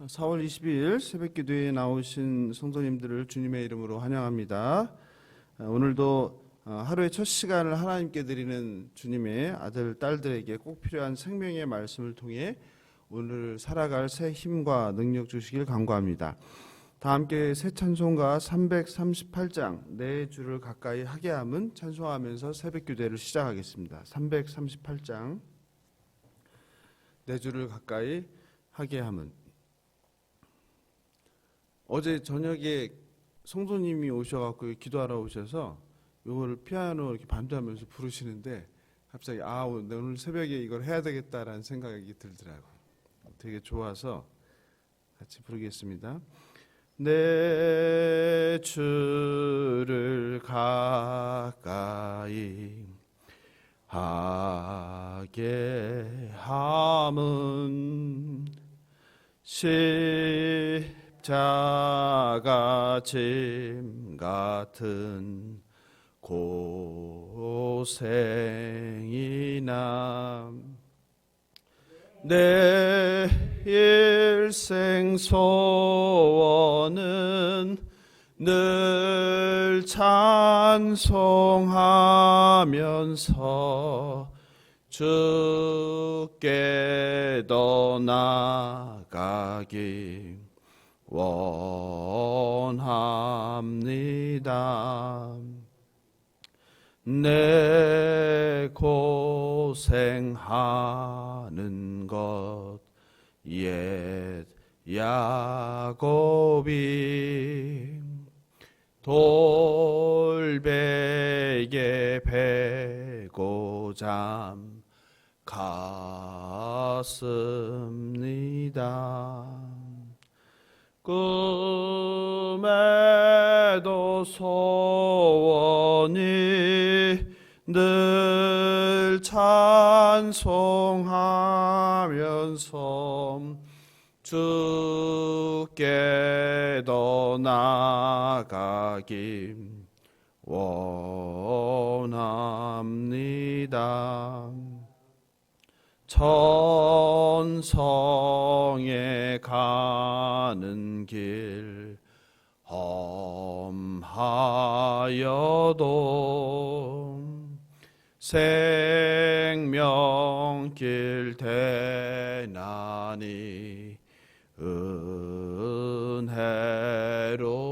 4월 22일 새벽기도에 나오신 성도님들을 주님의 이름으로 환영합니다. 오늘도 하루의 첫 시간을 하나님께 드리는 주님의 아들, 딸들에게 꼭 필요한 생명의 말씀을 통해 오늘 살아갈 새 힘과 능력 주시길 간구합니다. 다 함께 새 찬송가 338장 내 주를 가까이 하게 함은 찬송하면서 새벽기도를 시작하겠습니다. 338장 내 주를 가까이 하게 함은. 어제 저녁에 성도님이 오셔갖고 기도하러 오셔서 이걸 피아노 이렇게 반주하면서 부르시는데 갑자기 오늘 새벽에 이걸 해야 되겠다라는 생각이 들더라고요. 되게 좋아서 같이 부르겠습니다. 내 주를 가까이 하게 함은 십자가 짐 같은 고생이나 내 일생 소원은 늘 찬송하면서 주께 더 나아가기 원합니다. 내 고생하는 것 옛 야곱이 돌베개 베고 잠 갔습니다. 꿈에도 소원이 늘 찬송하면서 주께 더 나아가기 원합니다. 천성에 가는 길 험하여도 생명길 대나니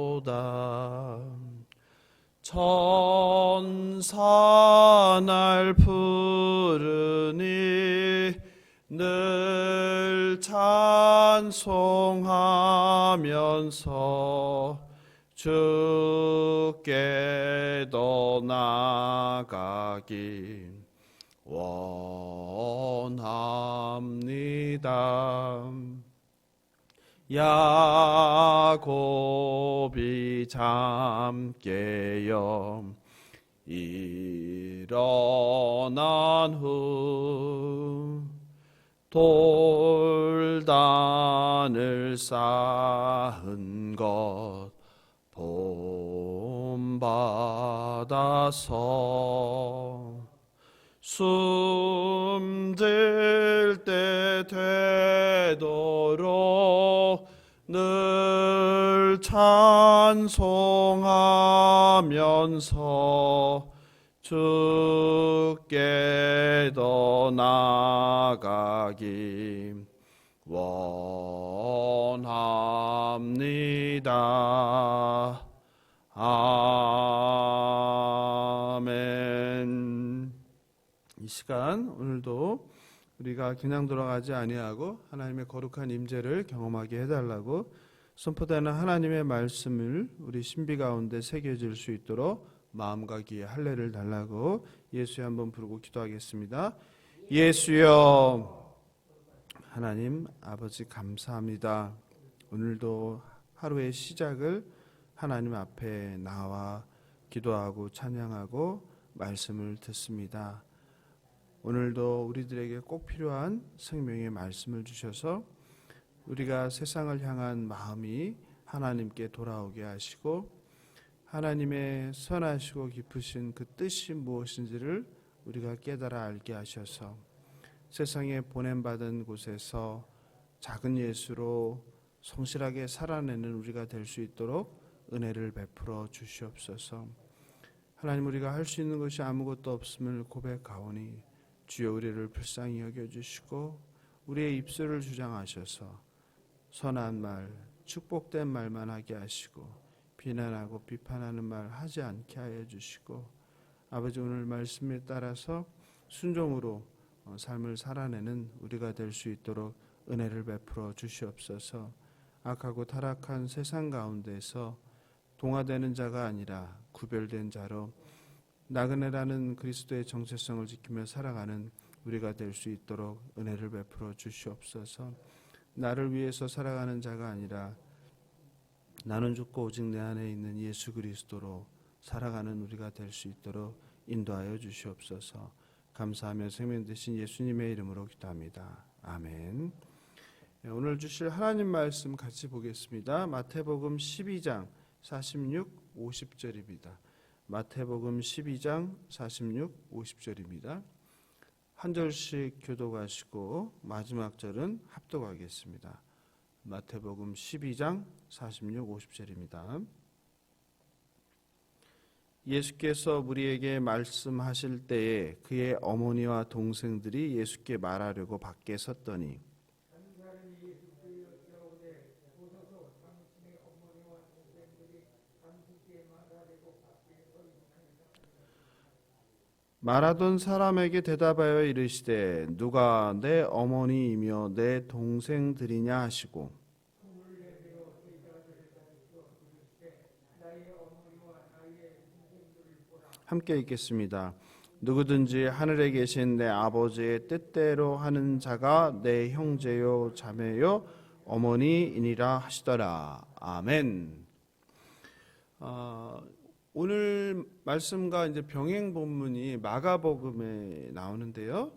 은혜로다. 천사 날 부르니 늘 찬송하면서 주께 더 나아가기 원합니다. 야곱이 잠 깨어 일어난 후 돌단을 쌓은 것 본받아서 숨들 때 되도록 늘 찬송하면서 주께 더 나아가기 원합니다. 아멘. 이 시간 오늘도 우리가 그냥 돌아가지 아니하고 하나님의 거룩한 임재를 경험하게 해달라고 선포되는 하나님의 말씀을 우리 신비 가운데 새겨질 수 있도록 마음과 귀에 할례를 달라고 예수여 한번 부르고 기도하겠습니다. 예수여, 하나님 아버지 감사합니다. 오늘도 하루의 시작을 하나님 앞에 나와 기도하고 찬양하고 말씀을 듣습니다. 오늘도 우리들에게 꼭 필요한 생명의 말씀을 주셔서 우리가 세상을 향한 마음이 하나님께 돌아오게 하시고 하나님의 선하시고 깊으신 그 뜻이 무엇인지를 우리가 깨달아 알게 하셔서 세상에 보냄받은 곳에서 작은 예수로 성실하게 살아내는 우리가 될 수 있도록 은혜를 베풀어 주시옵소서. 하나님, 우리가 할 수 있는 것이 아무것도 없음을 고백하오니 주여 우리를 불쌍히 여겨주시고 우리의 입술을 주장하셔서 선한 말, 축복된 말만 하게 하시고 비난하고 비판하는 말 하지 않게 하여 주시고 아버지, 오늘 말씀에 따라서 순종으로 삶을 살아내는 우리가 될 수 있도록 은혜를 베풀어 주시옵소서. 악하고 타락한 세상 가운데서 동화되는 자가 아니라 구별된 자로 나그네라는 그리스도의 정체성을 지키며 살아가는 우리가 될 수 있도록 은혜를 베풀어 주시옵소서. 나를 위해서 살아가는 자가 아니라 나는 죽고 오직 내 안에 있는 예수 그리스도로 살아가는 우리가 될 수 있도록 인도하여 주시옵소서. 감사하며 생명 되신 예수님의 이름으로 기도합니다. 아멘. 오늘 주실 하나님 말씀 같이 보겠습니다. 마태복음 12장 46, 50절입니다. 마태복음 12장 46, 50절입니다. 한 절씩 교독하시고 마지막 절은 합독하겠습니다. 마태복음 12장 46, 50절입니다. 예수께서 무리에게 말씀하실 때에 그의 어머니와 동생들이 예수께 말하려고 밖에 섰더니 말하던 사람에게 대답하여 이르시되 누가 내 어머니이며 내 동생들이냐 하시고 함께 읽겠습니다. 누구든지 하늘에 계신 내 아버지의 뜻대로 하는 자가 내 형제요 자매요 어머니이니라 하시더라. 아멘. 오늘 말씀과 이제 병행 본문이 마가복음에 나오는데요.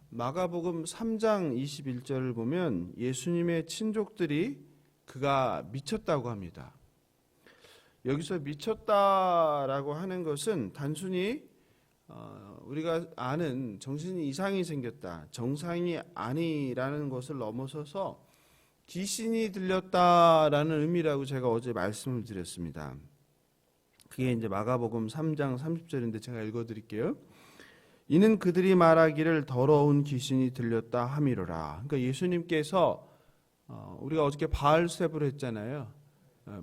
마가복음 3장 21절을 보면 예수님의 친족들이 그가 미쳤다고 합니다. 여기서 미쳤다라고 하는 것은 단순히 우리가 아는 정신이 이상이 생겼다, 정상이 아니라는 것을 넘어서서 귀신이 들렸다라는 의미라고 제가 어제 말씀을 드렸습니다. 그게 이제 마가복음 3장 30절인데 제가 읽어드릴게요. 이는 그들이 말하기를 더러운 귀신이 들렸다 함이로라. 그러니까 예수님께서 우리가 어저께 바알세불 했잖아요.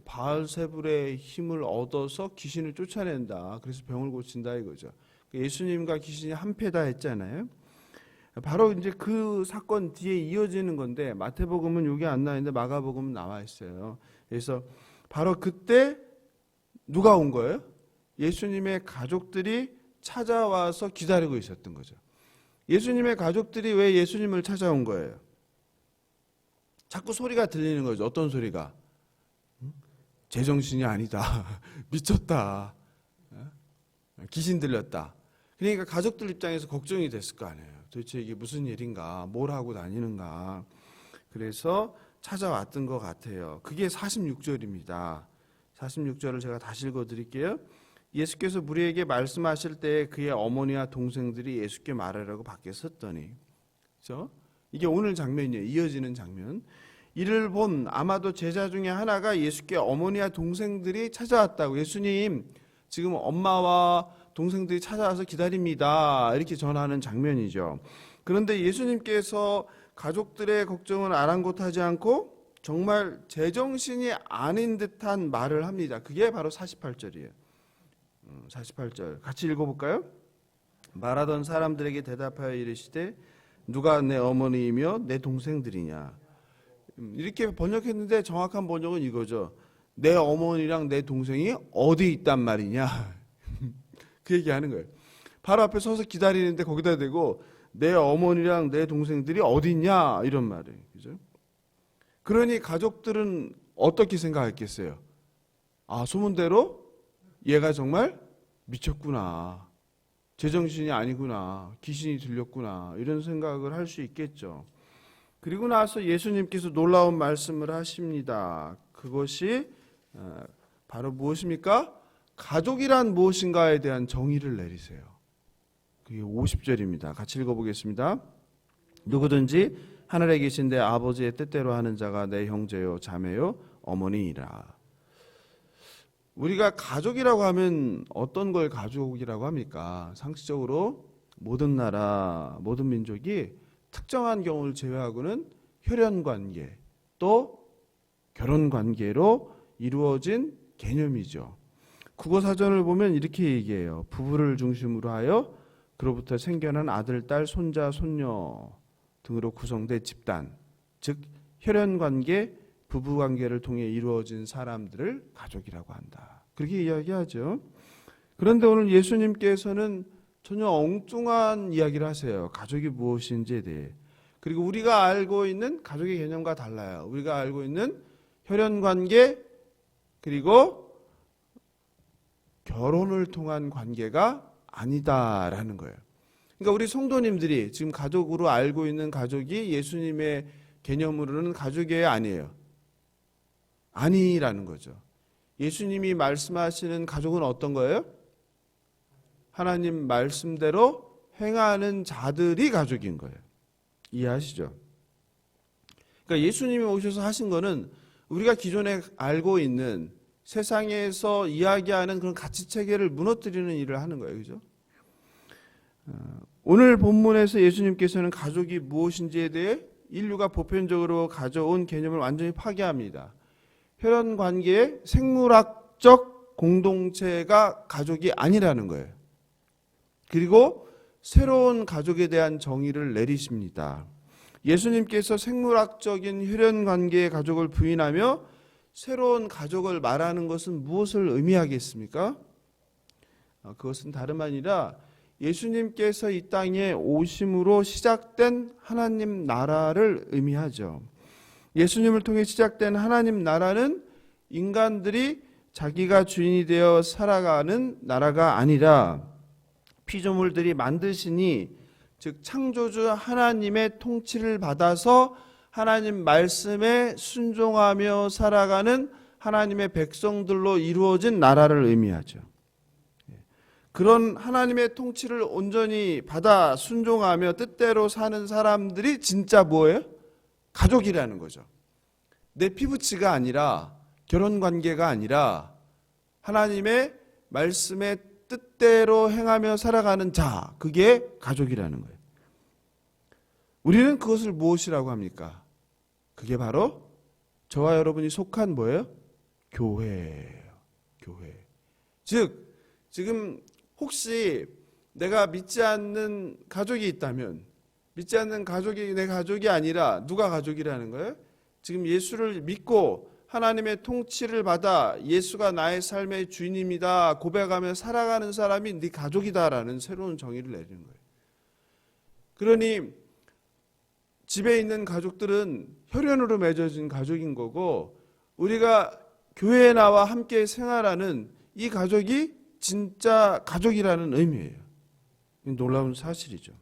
바알세불의 힘을 얻어서 귀신을 쫓아낸다. 그래서 병을 고친다 이거죠. 예수님과 귀신이 한패다 했잖아요. 바로 이제 그 사건 뒤에 이어지는 건데 마태복음은 여기 안 나와 있는데 마가복음은 나와 있어요. 그래서 바로 그때 누가 온 거예요? 예수님의 가족들이 찾아와서 기다리고 있었던 거죠. 예수님의 가족들이 왜 예수님을 찾아온 거예요? 자꾸 소리가 들리는 거죠. 어떤 소리가? 제정신이 아니다. 미쳤다. 귀신 들렸다. 그러니까 가족들 입장에서 걱정이 됐을 거 아니에요. 도대체 이게 무슨 일인가? 뭘 하고 다니는가? 그래서 찾아왔던 것 같아요. 그게 46절입니다. 46절을 제가 다시 읽어드릴게요. 예수께서 무리에게 말씀하실 때 그의 어머니와 동생들이 예수께 말하려고 밖에 섰더니, 그렇죠? 이게 오늘 장면이에요. 이어지는 장면. 이를 본 아마도 제자 중에 하나가 예수께 어머니와 동생들이 찾아왔다고, 예수님 지금 엄마와 동생들이 찾아와서 기다립니다, 이렇게 전하는 장면이죠. 그런데 예수님께서 가족들의 걱정을 아랑곳하지 않고 정말 제정신이 아닌 듯한 말을 합니다. 그게 바로 48절이에요. 48절 같이 읽어볼까요? 말하던 사람들에게 대답하여 이르시되 누가 내 어머니이며 내 동생들이냐. 이렇게 번역했는데 정확한 번역은 이거죠. 내 어머니랑 내 동생이 어디 있단 말이냐. 그 얘기하는 거예요. 바로 앞에 서서 기다리는데 거기다 대고 내 어머니랑 내 동생들이 어디 있냐 이런 말이에요. 그죠? 그러니 가족들은 어떻게 생각했겠어요? 아, 소문대로 얘가 정말 미쳤구나, 제정신이 아니구나, 귀신이 들렸구나, 이런 생각을 할 수 있겠죠. 그리고 나서 예수님께서 놀라운 말씀을 하십니다. 그것이 바로 무엇입니까? 가족이란 무엇인가에 대한 정의를 내리세요. 그게 50절입니다. 같이 읽어보겠습니다. 누구든지 하늘에 계신 내 아버지의 뜻대로 하는 자가 내 형제요 자매요 어머니이라. 우리가 가족이라고 하면 어떤 걸 가족이라고 합니까? 상식적으로 모든 나라, 모든 민족이 특정한 경우를 제외하고는 혈연관계 또 결혼관계로 이루어진 개념이죠. 국어사전을 보면 이렇게 얘기해요. 부부를 중심으로 하여 그로부터 생겨난 아들, 딸, 손자, 손녀 등으로 구성된 집단, 즉 혈연관계, 부부관계를 통해 이루어진 사람들을 가족이라고 한다. 그렇게 이야기하죠. 그런데 오늘 예수님께서는 전혀 엉뚱한 이야기를 하세요. 가족이 무엇인지에 대해. 그리고 우리가 알고 있는 가족의 개념과 달라요. 우리가 알고 있는 혈연관계 그리고 결혼을 통한 관계가 아니다라는 거예요. 그러니까 우리 성도님들이 지금 가족으로 알고 있는 가족이 예수님의 개념으로는 가족이 아니에요. 아니라는 거죠. 예수님이 말씀하시는 가족은 어떤 거예요? 하나님 말씀대로 행하는 자들이 가족인 거예요. 이해하시죠? 그러니까 예수님이 오셔서 하신 거는 우리가 기존에 알고 있는 세상에서 이야기하는 그런 가치 체계를 무너뜨리는 일을 하는 거예요. 그죠? 오늘 본문에서 예수님께서는 가족이 무엇인지에 대해 인류가 보편적으로 가져온 개념을 완전히 파괴합니다. 혈연 관계의 생물학적 공동체가 가족이 아니라는 거예요. 그리고 새로운 가족에 대한 정의를 내리십니다. 예수님께서 생물학적인 혈연 관계의 가족을 부인하며 새로운 가족을 말하는 것은 무엇을 의미하겠습니까? 그것은 다름 아니라 예수님께서 이 땅에 오심으로 시작된 하나님 나라를 의미하죠. 예수님을 통해 시작된 하나님 나라는 인간들이 자기가 주인이 되어 살아가는 나라가 아니라 피조물들이 만드시니 즉 창조주 하나님의 통치를 받아서 하나님 말씀에 순종하며 살아가는 하나님의 백성들로 이루어진 나라를 의미하죠. 그런 하나님의 통치를 온전히 받아 순종하며 뜻대로 사는 사람들이 진짜 뭐예요? 가족이라는 거죠. 내 피부치가 아니라 결혼관계가 아니라 하나님의 말씀의 뜻대로 행하며 살아가는 자, 그게 가족이라는 거예요. 우리는 그것을 무엇이라고 합니까? 그게 바로 저와 여러분이 속한 뭐예요? 교회예요. 교회. 즉 지금 혹시 내가 믿지 않는 가족이 있다면 믿지 않는 가족이 내 가족이 아니라 누가 가족이라는 거예요? 지금 예수를 믿고 하나님의 통치를 받아 예수가 나의 삶의 주인입니다 고백하며 살아가는 사람이 네 가족이다라는 새로운 정의를 내리는 거예요. 그러니 집에 있는 가족들은 혈연으로 맺어진 가족인 거고 우리가 교회에 나와 함께 생활하는 이 가족이 진짜 가족이라는 의미예요. 놀라운 사실이죠.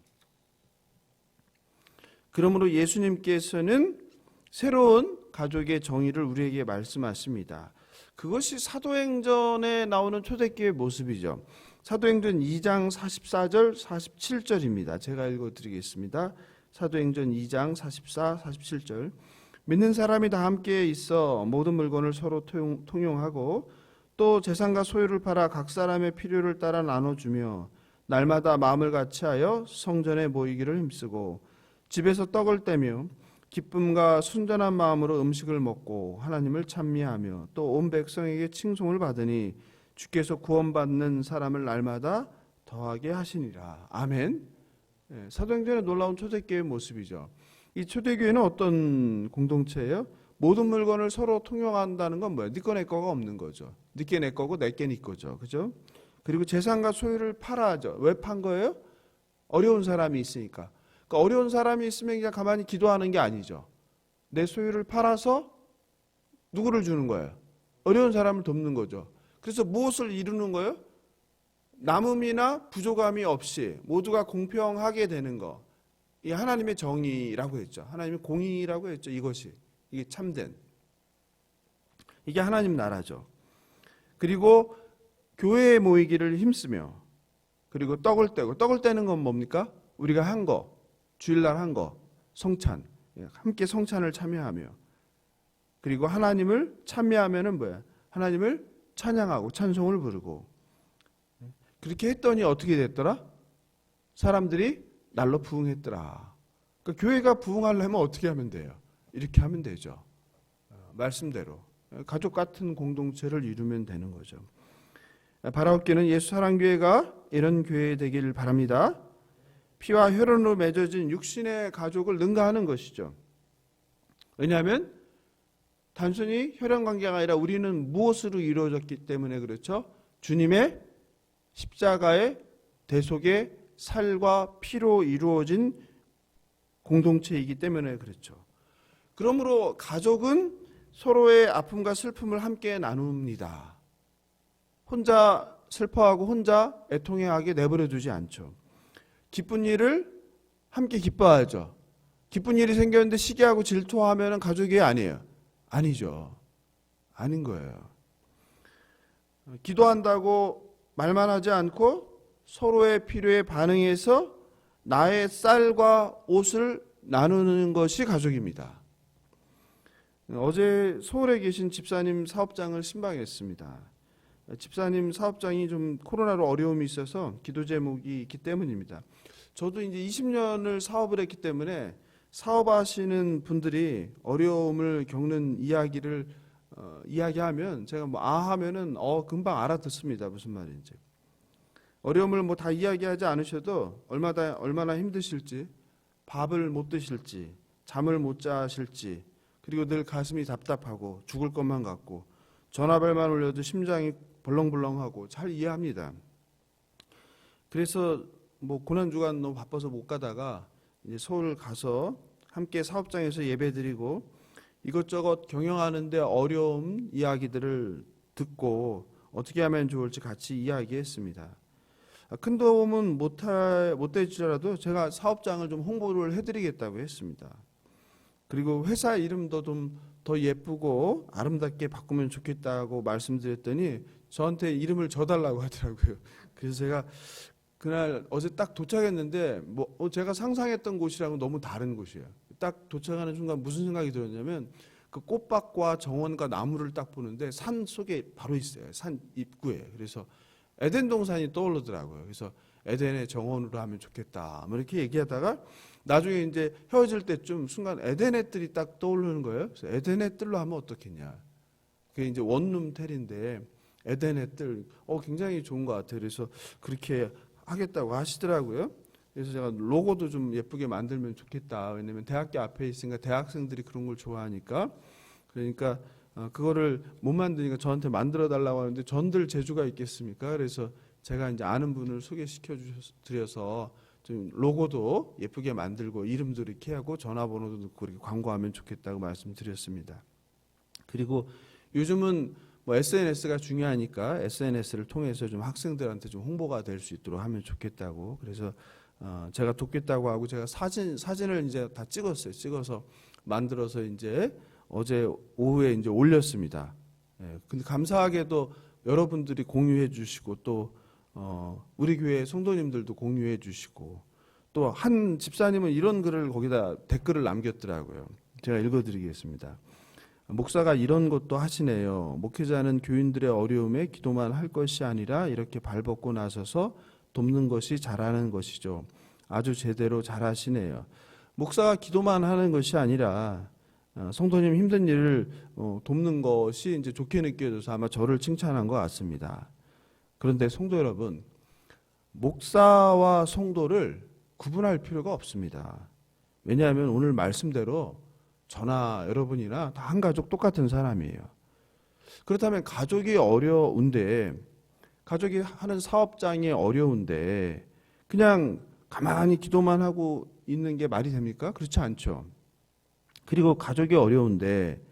그러므로 예수님께서는 새로운 가족의 정의를 우리에게 말씀하십니다. 그것이 사도행전에 나오는 초대교회의 모습이죠. 사도행전 2장 44절 47절입니다. 제가 읽어드리겠습니다. 사도행전 2장 44, 47절. 믿는 사람이 다 함께 있어 모든 물건을 서로 통용하고 또 재산과 소유를 팔아 각 사람의 필요를 따라 나눠주며 날마다 마음을 같이하여 성전에 모이기를 힘쓰고 집에서 떡을 떼며 기쁨과 순전한 마음으로 음식을 먹고 하나님을 찬미하며 또 온 백성에게 칭송을 받으니 주께서 구원받는 사람을 날마다 더하게 하시니라. 아멘. 사도행전의 놀라운 초대교회의 모습이죠. 이 초대교회는 어떤 공동체예요? 모든 물건을 서로 통용한다는 건 뭐예요? 네 거 내 거가 없는 거죠. 네게 내 거고 내게 네 거죠. 그죠? 그리고 재산과 소유를 팔아죠. 왜 판 거예요? 어려운 사람이 있으니까. 그러니까 어려운 사람이 있으면 그냥 가만히 기도하는 게 아니죠. 내 소유를 팔아서 누구를 주는 거예요? 어려운 사람을 돕는 거죠. 그래서 무엇을 이루는 거예요? 남음이나 부족함이 없이 모두가 공평하게 되는 거. 이 하나님의 정의라고 했죠. 하나님의 공의라고 했죠. 이게 참된. 이게 하나님 나라죠. 그리고 교회에 모이기를 힘쓰며 그리고 떡을 떼고 떡을 떼는 건 뭡니까? 우리가 한 거, 주일날 한 거, 성찬. 함께 성찬을 참여하며, 그리고 하나님을 찬미하면은 뭐야? 하나님을 찬양하고 찬송을 부르고. 그렇게 했더니 어떻게 됐더라? 사람들이 날로 부흥했더라. 그러니까 교회가 부흥하려면 어떻게 하면 돼요? 이렇게 하면 되죠. 말씀대로 가족 같은 공동체를 이루면 되는 거죠. 바라옵기는 예수 사랑교회가 이런 교회 되기를 바랍니다. 피와 혈연으로 맺어진 육신의 가족을 능가하는 것이죠. 왜냐하면 단순히 혈연 관계가 아니라 우리는 무엇으로 이루어졌기 때문에 그렇죠. 주님의 십자가의 대속의 살과 피로 이루어진 공동체이기 때문에 그렇죠. 그러므로 가족은 서로의 아픔과 슬픔을 함께 나눕니다. 혼자 슬퍼하고 혼자 애통해하게 내버려 두지 않죠. 기쁜 일을 함께 기뻐하죠. 기쁜 일이 생겼는데 시기하고 질투하면 가족이 아니에요. 아니죠. 아닌 거예요. 기도한다고 말만 하지 않고 서로의 필요에 반응해서 나의 쌀과 옷을 나누는 것이 가족입니다. 어제 서울에 계신 집사님 사업장을 신방했습니다. 집사님 사업장이 좀 코로나로 어려움이 있어서 기도 제목이 있기 때문입니다. 저도 이제 20년을 사업을 했기 때문에 사업하시는 분들이 어려움을 겪는 이야기를 이야기하면 제가 뭐 하면은 금방 알아듣습니다. 무슨 말인지. 어려움을 뭐 다 이야기하지 않으셔도 얼마나 힘드실지, 밥을 못 드실지, 잠을 못 자실지, 그리고 늘 가슴이 답답하고 죽을 것만 같고 전화벨만 울려도 심장이 벌렁벌렁하고 잘 이해합니다. 그래서 뭐 고난주간 너무 바빠서 못 가다가 이제 서울 가서 함께 사업장에서 예배드리고 이것저것 경영하는데 어려움 이야기들을 듣고 어떻게 하면 좋을지 같이 이야기했습니다. 큰 도움은 못 될지라도 제가 사업장을 좀 홍보를 해드리겠다고 했습니다. 그리고 회사 이름도 좀 더 예쁘고 아름답게 바꾸면 좋겠다고 말씀드렸더니 저한테 이름을 줘달라고 하더라고요. 그래서 제가 그날 어제 딱 도착했는데 제가 상상했던 곳이랑은 너무 다른 곳이에요. 딱 도착하는 순간 무슨 생각이 들었냐면 그 꽃밭과 정원과 나무를 딱 보는데 산 속에 바로 있어요. 산 입구에. 그래서 에덴 동산이 떠오르더라고요. 그래서 에덴의 정원으로 하면 좋겠다. 뭐 이렇게 얘기하다가 나중에 이제 헤어질 때쯤 순간 에덴의 뜰이 딱 떠오르는 거예요. 그래서 에덴의 뜰로 하면 어떻겠냐. 그게 이제 원룸 텔인데 에덴의 뜰, 굉장히 좋은 것 같아요. 그래서 그렇게 하겠다고 하시더라고요. 그래서 제가 로고도 좀 예쁘게 만들면 좋겠다. 왜냐면 대학교 앞에 있으니까 대학생들이 그런 걸 좋아하니까. 그러니까 그거를 못 만드니까 저한테 만들어 달라고 하는데 전들 재주가 있겠습니까? 그래서 제가 이제 아는 분을 소개시켜 드려서 좀 로고도 예쁘게 만들고 이름도 이렇게 하고 전화번호도 넣고 이렇게 광고하면 좋겠다고 말씀드렸습니다. 그리고 요즘은 뭐 SNS가 중요하니까 SNS를 통해서 좀 학생들한테 좀 홍보가 될 수 있도록 하면 좋겠다고. 그래서 제가 돕겠다고 하고 제가 사진을 이제 다 찍었어요. 찍어서 만들어서 이제 어제 오후에 이제 올렸습니다. 근데 감사하게도 여러분들이 공유해 주시고 또 우리 교회 성도님들도 공유해 주시고 또 한 집사님은 이런 글을 거기다 댓글을 남겼더라고요. 제가 읽어드리겠습니다. 목사가 이런 것도 하시네요. 목회자는 교인들의 어려움에 기도만 할 것이 아니라 이렇게 발벗고 나서서 돕는 것이 잘하는 것이죠. 아주 제대로 잘하시네요. 목사가 기도만 하는 것이 아니라 성도님 힘든 일을 돕는 것이 이제 좋게 느껴져서 아마 저를 칭찬한 것 같습니다. 그런데 성도 여러분, 목사와 성도를 구분할 필요가 없습니다. 왜냐하면 오늘 말씀대로 저나 여러분이나 다 한 가족 똑같은 사람이에요. 그렇다면 가족이 어려운데, 가족이 하는 사업장이 어려운데 그냥 가만히 기도만 하고 있는 게 말이 됩니까? 그렇지 않죠. 그리고 가족이 어려운데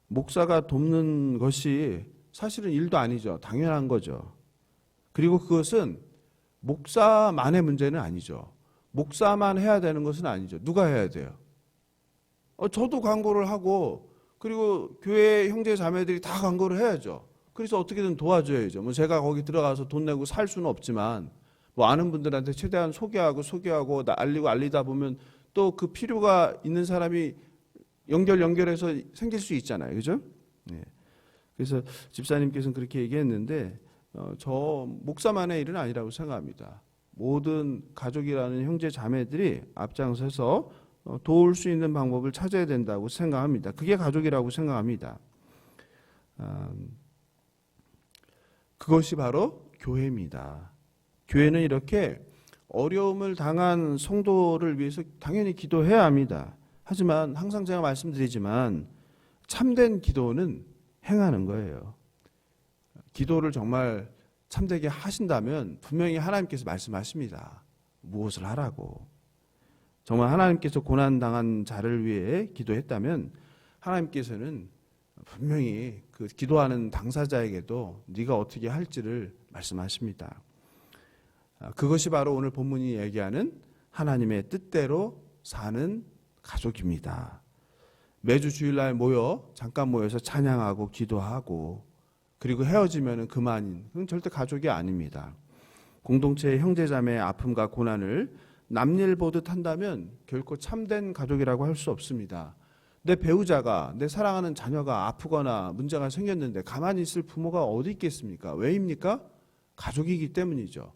목사가 돕는 것이 사실은 일도 아니죠. 당연한 거죠. 그리고 그것은 목사만의 문제는 아니죠. 목사만 해야 되는 것은 아니죠. 누가 해야 돼요? 저도 광고를 하고 그리고 교회 형제 자매들이 다 광고를 해야죠. 그래서 어떻게든 도와줘야죠. 뭐 제가 거기 들어가서 돈 내고 살 수는 없지만 뭐 아는 분들한테 최대한 소개하고 알리다 보면 또 그 필요가 있는 사람이 연결해서 생길 수 있잖아요. 그죠? 예. 그래서 집사님께서는 그렇게 얘기했는데 저 목사만의 일은 아니라고 생각합니다. 모든 가족이라는 형제 자매들이 앞장서서 도울 수 있는 방법을 찾아야 된다고 생각합니다. 그게 가족이라고 생각합니다. 그것이 바로 교회입니다. 교회는 이렇게 어려움을 당한 성도를 위해서 당연히 기도해야 합니다. 하지만 항상 제가 말씀드리지만 참된 기도는 행하는 거예요. 기도를 정말 참되게 하신다면 분명히 하나님께서 말씀하십니다. 무엇을 하라고. 정말 하나님께서 고난당한 자를 위해 기도했다면 하나님께서는 분명히 그 기도하는 당사자에게도 네가 어떻게 할지를 말씀하십니다. 그것이 바로 오늘 본문이 얘기하는 하나님의 뜻대로 사는 가족입니다. 매주 주일날 잠깐 모여서 찬양하고 기도하고 그리고 헤어지면 그만인, 그건 절대 가족이 아닙니다. 공동체의 형제자매의 아픔과 고난을 남일 보듯 한다면 결코 참된 가족이라고 할 수 없습니다. 내 배우자가, 내 사랑하는 자녀가 아프거나 문제가 생겼는데 가만히 있을 부모가 어디 있겠습니까? 왜입니까? 가족이기 때문이죠.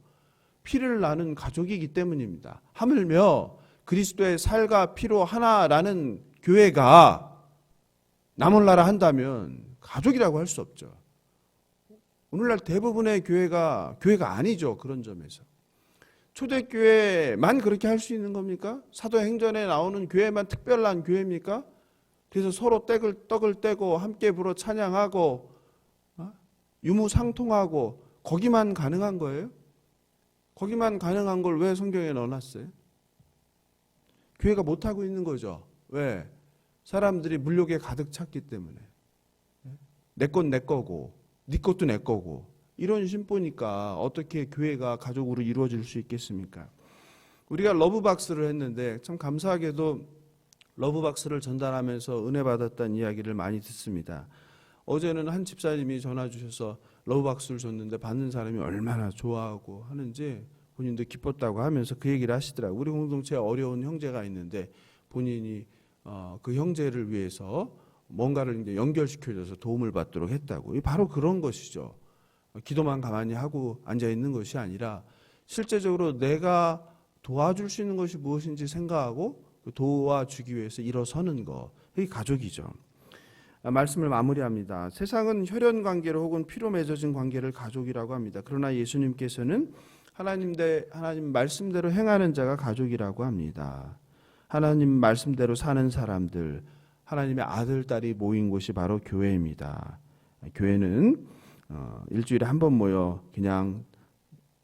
피를 나눈 가족이기 때문입니다. 하물며 그리스도의 살과 피로 하나라는 교회가 나 몰라라 한다면 가족이라고 할 수 없죠. 오늘날 대부분의 교회가 아니죠. 그런 점에서. 초대교회만 그렇게 할 수 있는 겁니까? 사도행전에 나오는 교회만 특별한 교회입니까? 그래서 서로 떡을 떼고 함께 불어 찬양하고 유무상통하고 거기만 가능한 거예요? 거기만 가능한 걸 왜 성경에 넣어놨어요? 교회가 못하고 있는 거죠. 왜? 사람들이 물욕에 가득 찼기 때문에. 내 건 내 거고 네 것도 내 거고 이런 심보니까 어떻게 교회가 가족으로 이루어질 수 있겠습니까? 우리가 러브박스를 했는데 참 감사하게도 러브박스를 전달하면서 은혜 받았다는 이야기를 많이 듣습니다. 어제는 한 집사님이 전화 주셔서 러브박스를 줬는데 받는 사람이 얼마나 좋아하고 하는지 본인도 기뻤다고 하면서 그 얘기를 하시더라고요. 우리 공동체에 어려운 형제가 있는데 본인이 그 형제를 위해서 뭔가를 이제 연결시켜줘서 도움을 받도록 했다고. 바로 그런 것이죠. 기도만 가만히 하고 앉아있는 것이 아니라 실제적으로 내가 도와줄 수 있는 것이 무엇인지 생각하고 도와주기 위해서 일어서는 것. 그게 가족이죠. 말씀을 마무리합니다. 세상은 혈연 관계로 혹은 피로 맺어진 관계를 가족이라고 합니다. 그러나 예수님께서는 하나님 말씀대로 행하는 자가 가족이라고 합니다. 하나님 말씀대로 사는 사람들, 하나님의 아들, 딸이 모인 곳이 바로 교회입니다. 교회는 일주일에 한 번 모여 그냥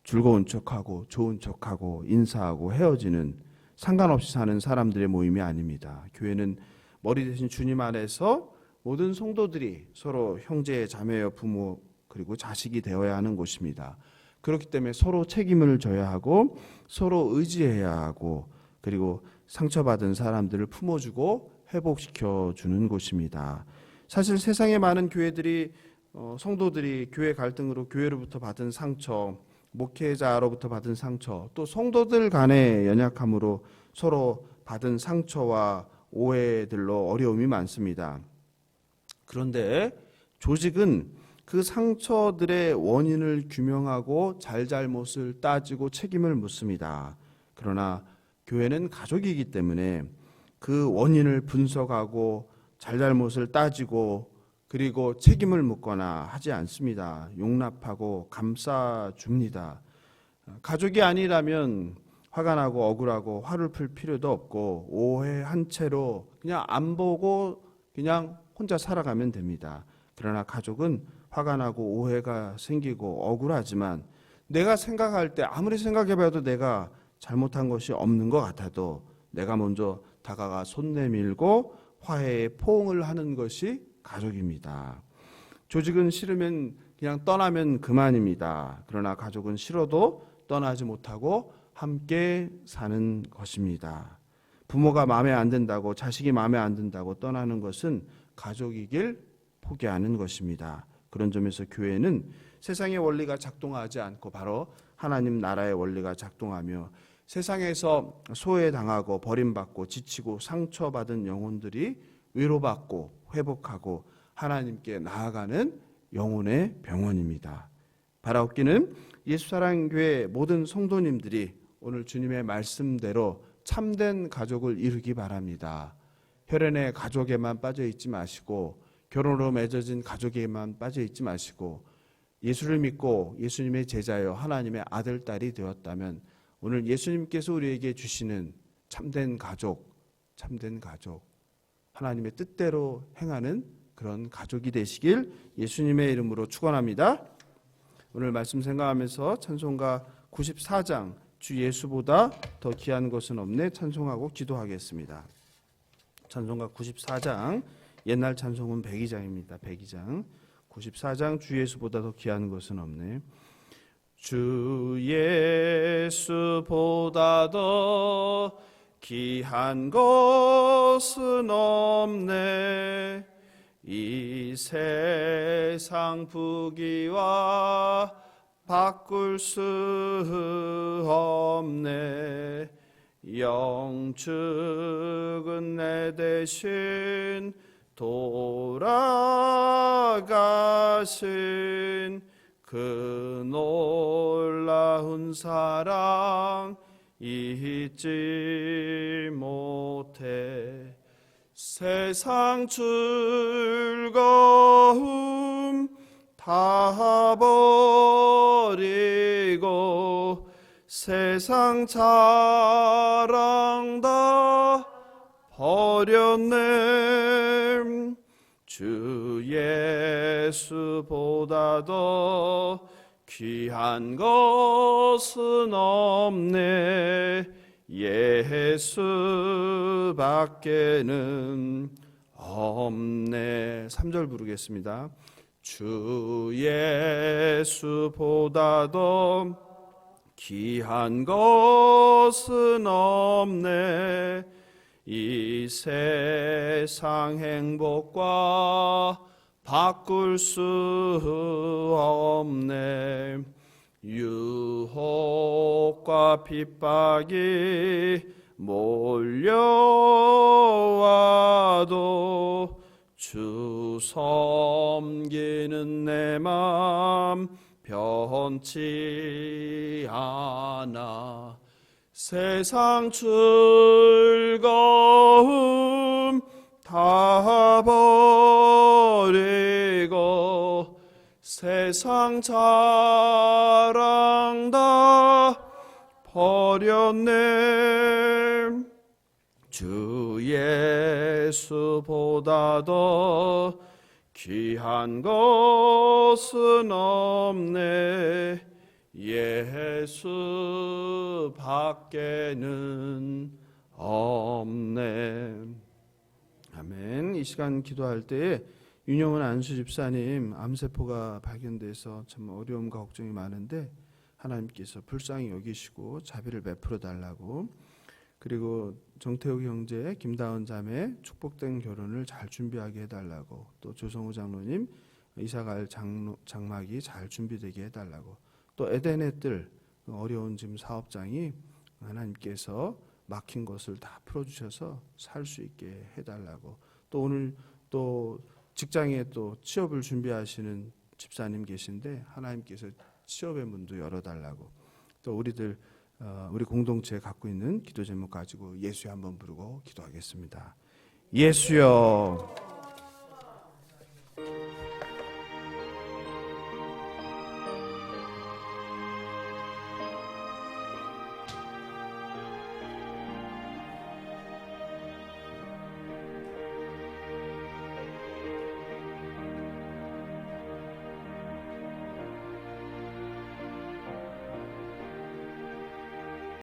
즐거운 척하고 좋은 척하고 인사하고 헤어지는 상관없이 사는 사람들의 모임이 아닙니다. 교회는 머리 대신 주님 안에서 모든 성도들이 서로 형제, 자매여 부모 그리고 자식이 되어야 하는 곳입니다. 그렇기 때문에 서로 책임을 져야 하고 서로 의지해야 하고 그리고 상처받은 사람들을 품어주고 회복시켜 주는 곳입니다. 사실 세상의 많은 교회들이 성도들이 교회 갈등으로 교회로부터 받은 상처, 목회자로부터 받은 상처, 또 성도들 간의 연약함으로 서로 받은 상처와 오해들로 어려움이 많습니다. 그런데 조직은 그 상처들의 원인을 규명하고 잘잘못을 따지고 책임을 묻습니다. 그러나 교회는 가족이기 때문에 그 원인을 분석하고 잘잘못을 따지고 그리고 책임을 묻거나 하지 않습니다. 용납하고 감싸줍니다. 가족이 아니라면 화가 나고 억울하고 화를 풀 필요도 없고 오해한 채로 그냥 안 보고 그냥 혼자 살아가면 됩니다. 그러나 가족은 화가 나고 오해가 생기고 억울하지만 내가 생각할 때 아무리 생각해봐도 내가 잘못한 것이 없는 것 같아도 내가 먼저 다가가 손 내밀고 화해의 포옹을 하는 것이 가족입니다. 조직은 싫으면 그냥 떠나면 그만입니다. 그러나 가족은 싫어도 떠나지 못하고 함께 사는 것입니다. 부모가 마음에 안 든다고 자식이 마음에 안 든다고 떠나는 것은 가족이길 포기하는 것입니다. 그런 점에서 교회는 세상의 원리가 작동하지 않고 바로 하나님 나라의 원리가 작동하며 세상에서 소외당하고 버림받고 지치고 상처받은 영혼들이 위로받고 회복하고 하나님께 나아가는 영혼의 병원입니다. 바라옵기는 예수사랑교회 모든 성도님들이 오늘 주님의 말씀대로 참된 가족을 이루기 바랍니다. 혈연의 가족에만 빠져 있지 마시고 결혼으로 맺어진 가족에만 빠져 있지 마시고 예수를 믿고 예수님의 제자여 하나님의 아들, 딸이 되었다면 오늘 예수님께서 우리에게 주시는 참된 가족, 하나님의 뜻대로 행하는 그런 가족이 되시길 예수님의 이름으로 축원합니다. 오늘 말씀 생각하면서 찬송가 94장 주 예수보다 더 귀한 것은 없네 찬송하고 기도하겠습니다. 찬송가 94장, 옛날 찬송은 102장입니다. 102장 94장 주 예수보다 더 귀한 것은 없네. 주 예수보다 더 귀한 것은 없네. 이 세상 부귀와 바꿀 수 없네. 영축은 내 대신 돌아가신 그 놀라운 사랑 잊지 못해. 세상 즐거움 다 버리고 세상 자랑 다 버렸네. 주 예수보다 더 귀한 것은 없네. 예수밖에는 없네. 3절 부르겠습니다. 주 예수보다 더 귀한 것은 없네. 이 세상 행복과 바꿀 수 없네. 유혹과 핍박이 몰려와도 주 섬기는 내 맘 변치 않아. 세상 즐거움 다 버리고 세상 자랑 다 버렸네. 주 예수보다 더 귀한 것은 없네. 예수밖에는 없네. 아멘. 이 시간 기도할 때에 윤영은 안수 집사님 암세포가 발견돼서 참 어려움과 걱정이 많은데 하나님께서 불쌍히 여기시고 자비를 베풀어 달라고, 그리고 정태욱 형제, 김다은 자매 축복된 결혼을 잘 준비하게 해달라고, 또 조성우 장로님 이사갈 장막이 잘 준비되게 해달라고, 또 에덴의 뜰 어려운 지금 사업장이 하나님께서 막힌 것을 다 풀어주셔서 살 수 있게 해달라고, 또 오늘 또 직장에 또 취업을 준비하시는 집사님 계신데 하나님께서 취업의 문도 열어달라고, 또 우리 공동체에 갖고 있는 기도 제목 가지고 예수여 한번 부르고 기도하겠습니다. 예수여